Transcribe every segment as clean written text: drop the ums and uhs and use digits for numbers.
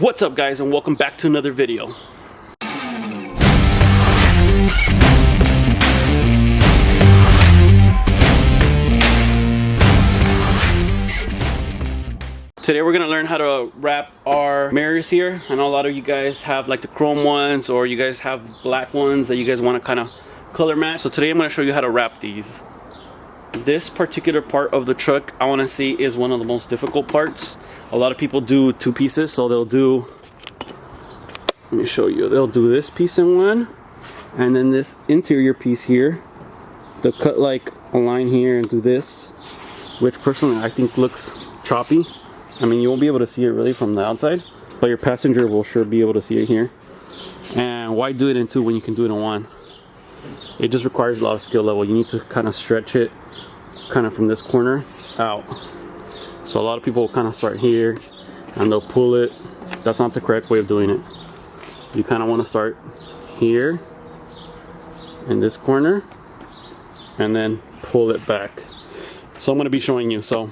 What's up guys, and welcome back to another video. Today we're going to learn how to wrap our mirrors here. I know a lot of you guys have like the chrome ones, or you guys have black ones that you guys want to kind of color match. So today I'm going to show you how to wrap these. This particular part of the truck, I want to say, is one of the most difficult parts. A lot of people do two pieces, so they'll do, let me show you, they'll do this piece in one, and then this interior piece here. They'll cut like a line here and do this, which personally I think looks choppy. I mean, you won't be able to see it really from the outside, but your passenger will sure be able to see it here. And why do it in two when you can do it in one? It just requires a lot of skill level. You need to kind of stretch it kind of from this corner out. So a lot of people will kind of start here and they'll pull it. That's not the correct way of doing it. You kind of want to start here in this corner and then pull it back. So I'm going to be showing you. So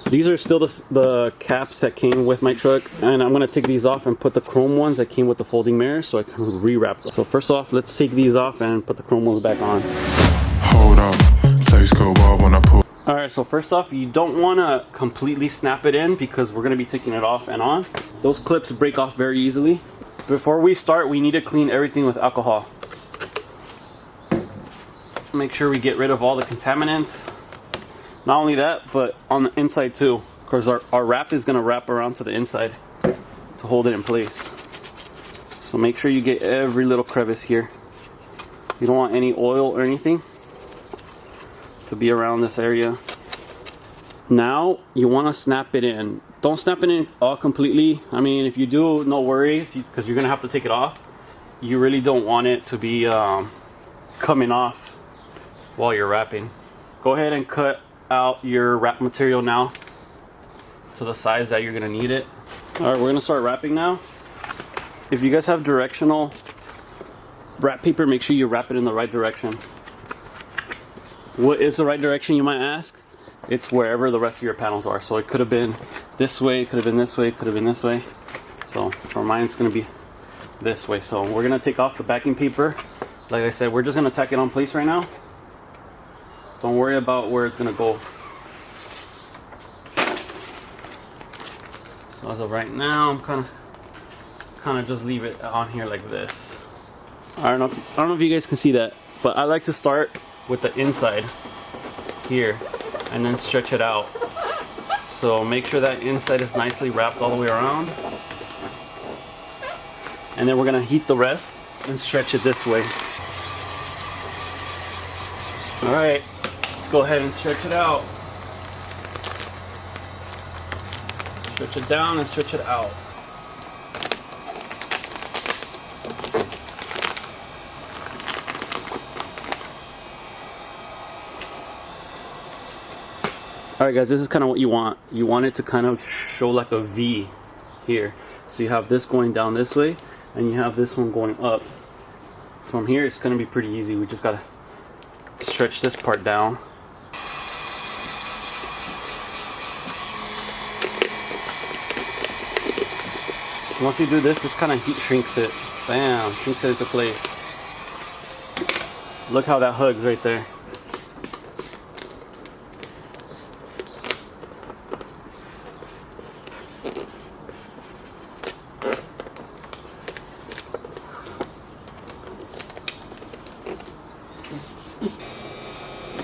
these are still the caps that came with my truck, and I'm going to take these off and put the chrome ones that came with the folding mirror so I can rewrap them. So first off, let's take these off and put the chrome ones back on. Hold up, let's go wild when I pull. Alright, so first off, you don't want to completely snap it in because we're going to be taking it off and on. Those clips break off very easily. Before we start, we need to clean everything with alcohol. Make sure we get rid of all the contaminants. Not only that, but on the inside too, because our wrap is going to wrap around to the inside to hold it in place. So make sure you get every little crevice here. You don't want any oil or anything to be around this area. Now you want to snap it in. Don't snap it in all completely. I mean, if you do, no worries, because you're going to have to take it off. You really don't want it to be coming off while you're wrapping. Go ahead and cut out your wrap material now to the size that you're going to need it. Alright, we're going to start wrapping now. If you guys have directional wrap paper, make sure you wrap it in the right direction. What is the right direction, you might ask? It's wherever the rest of your panels are. So it could have been this way, it could have been this way, it could have been this way. So for mine, it's going to be this way. So we're going to take off the backing paper. Like I said, we're just going to tack it on place right now. Don't worry about where it's going to go. So as of right now, I'm kind of just leave it on here like this. I don't know if you guys can see that, but I like to start with the inside here and then stretch it out. So make sure that inside is nicely wrapped all the way around. And then we're going to heat the rest and stretch it this way. Alright, let's go ahead and stretch it out. Stretch it down and stretch it out. Alright guys, this is kind of what you want. You want it to kind of show like a V here. So you have this going down this way, and you have this one going up. From here, it's going to be pretty easy. We just got to stretch this part down. Once you do this kind of heat shrinks it. Bam, shrinks it into place. Look how that hugs right there.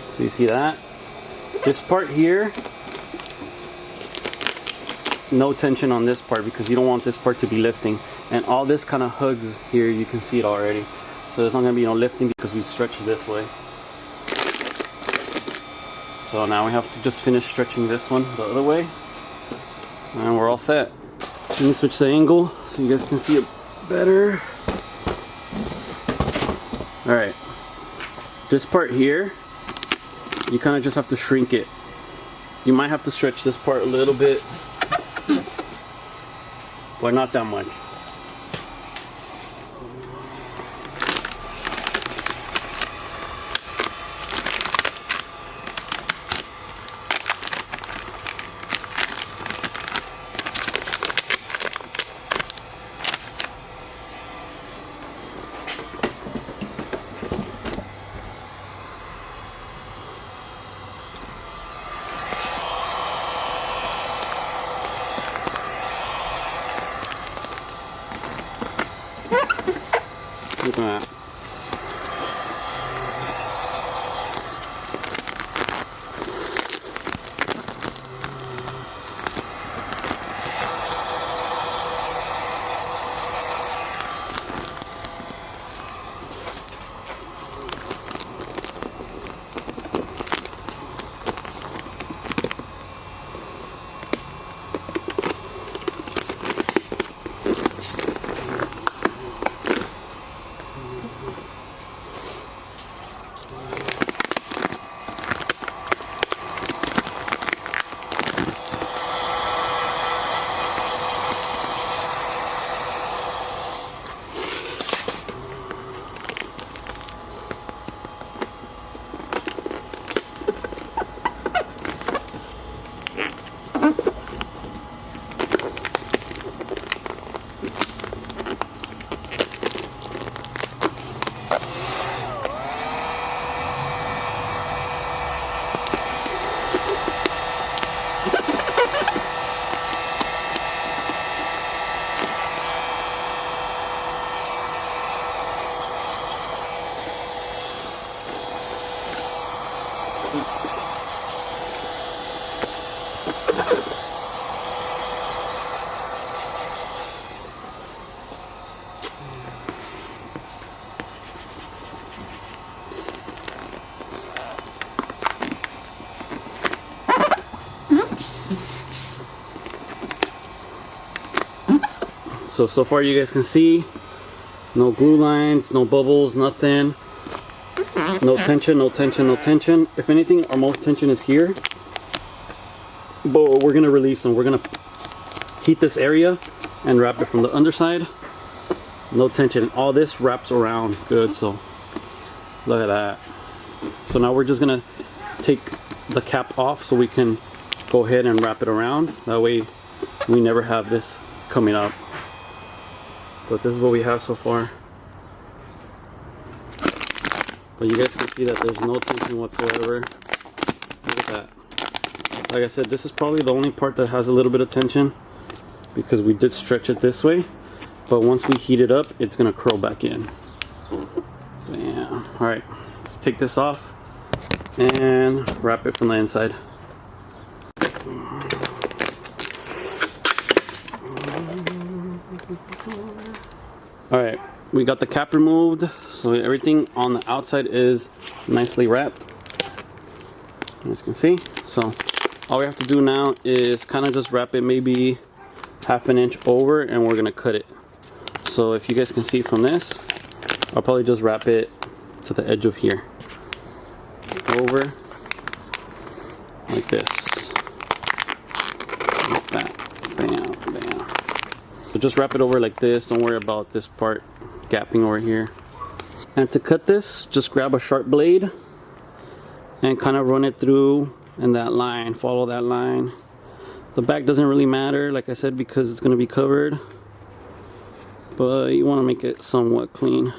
So you see that? This part here, no tension on this part because you don't want this part to be lifting. And all this kind of hugs here, you can see it already. So there's not going to be no lifting because we stretch this way. So now we have to just finish stretching this one the other way. And we're all set. Let me switch the angle so you guys can see it better. Alright. This part here, you kind of just have to shrink it. You might have to stretch this part a little bit, but not that much. Look at that. So far you guys can see, no glue lines, no bubbles, nothing. No tension, no tension, no tension. If anything, our most tension is here. But we're gonna release them. We're gonna heat this area and wrap it from the underside. No tension. All this wraps around good, so look at that. So now we're just gonna take the cap off so we can go ahead and wrap it around. That way we never have this coming up. But this is what we have so far. But you guys can see that there's no tension whatsoever. Look at that. Like I said, this is probably the only part that has a little bit of tension because we did stretch it this way. But once we heat it up, it's gonna curl back in. Bam. Alright, let's take this off and wrap it from the inside. Alright, we got the cap removed, so everything on the outside is nicely wrapped, as you can see. So all we have to do now is kind of just wrap it maybe half an inch over, and we're gonna cut it. So if you guys can see from this, I'll probably just wrap it to the edge of here, over like this, like that. Bam, bam. So just wrap it over like this. Don't worry about this part gapping over here. And to cut this, just grab a sharp blade and kind of run it through in that line. Follow that line. The back doesn't really matter, like I said, because it's going to be covered. But you want to make it somewhat clean.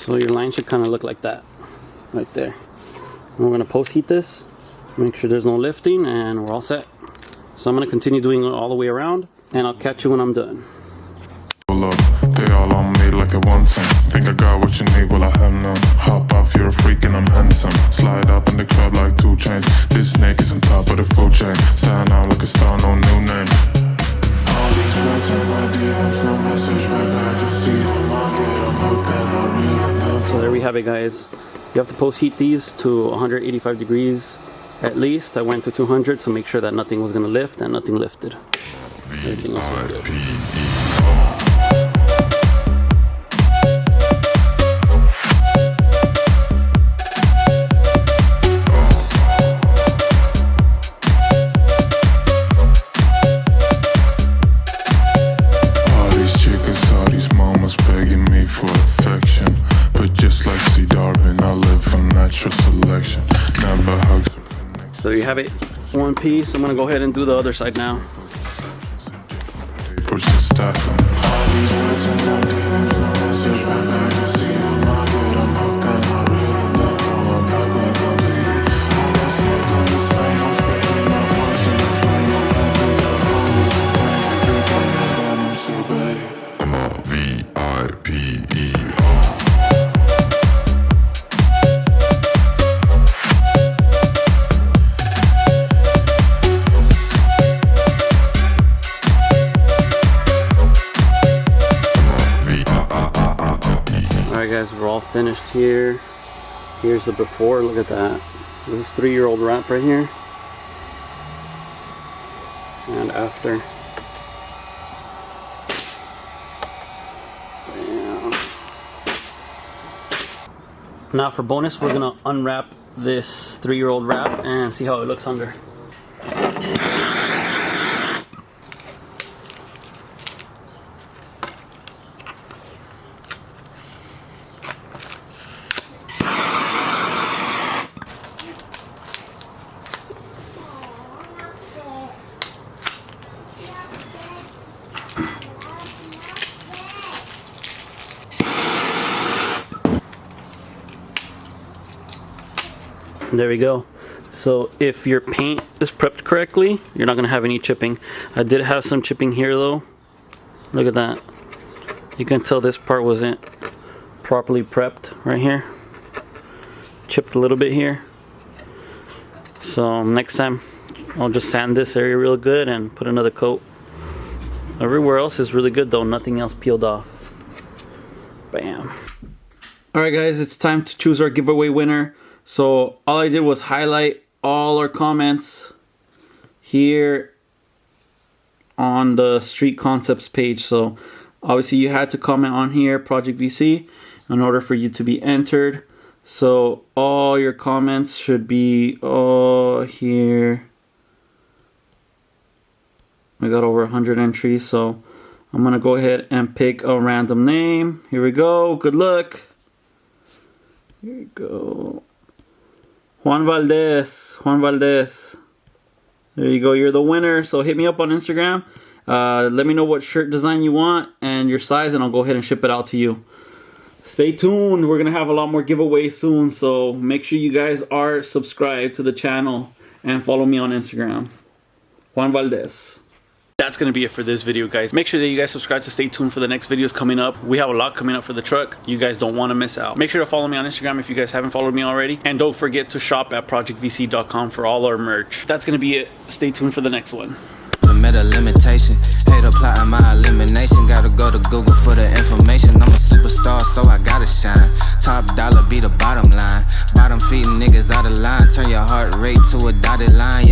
So your line should kind of look like that, right there. And we're gonna post heat this, make sure there's no lifting, and we're all set. So I'm gonna continue doing it all the way around, and I'll catch you when I'm done. They all on me like they want some. Think I got what you need, well I have none. Hop off, you're a freak and I'm handsome. Slide up in the club like 2 chains. This snake is on top of the food chain. Stand out like a star, no new name. All these words in my DMs, no message back, I just see them. I get them hooked and I reel it down. So there we have it, guys. You have to post heat these to 185 degrees at least. I went to 200 to make sure that nothing was gonna lift, and nothing lifted. Everything else is good. So you have it one piece. I'm gonna go ahead and do the other side now. finished here. Here's the before, look at that. This is 3-year-old wrap right here. And after. Bam. Now for bonus, we're gonna unwrap this 3-year-old wrap and see how it looks under. There we go. So if your paint is prepped correctly, you're not gonna have any chipping. I did have some chipping here though. Look at that. You can tell this part wasn't properly prepped right here. Chipped a little bit here. So next time I'll just sand this area real good and put another coat. Everywhere else is really good though, nothing else peeled off. Bam. Alright guys, it's time to choose our giveaway winner. So all I did was highlight all our comments here on the Street Concepts page. So obviously you had to comment on here, Project VC, in order for you to be entered. So all your comments should be here. I got over 100 entries, so I'm gonna go ahead and pick a random name. Here we go, good luck. Here we go. Juan Valdez. There you go, you're the winner. So hit me up on Instagram. Let me know what shirt design you want and your size, and I'll go ahead and ship it out to you. Stay tuned, we're gonna have a lot more giveaways soon, so make sure you guys are subscribed to the channel and follow me on Instagram. Juan Valdez. That's going to be it for this video, guys. Make sure that you guys subscribe to stay tuned for the next videos coming up. We have a lot coming up for the truck. You guys don't want to miss out. Make sure to follow me on Instagram if you guys haven't followed me already. And don't forget to shop at projectvc.com for all our merch. That's going to be it. Stay tuned for the next one. Meta limitation, hate applying my elimination. Gotta go to Google for the information. I'm a superstar, so I gotta shine. Top dollar be the bottom line. Bottom feeding niggas out of line. Turn your heart rate to a dotted line.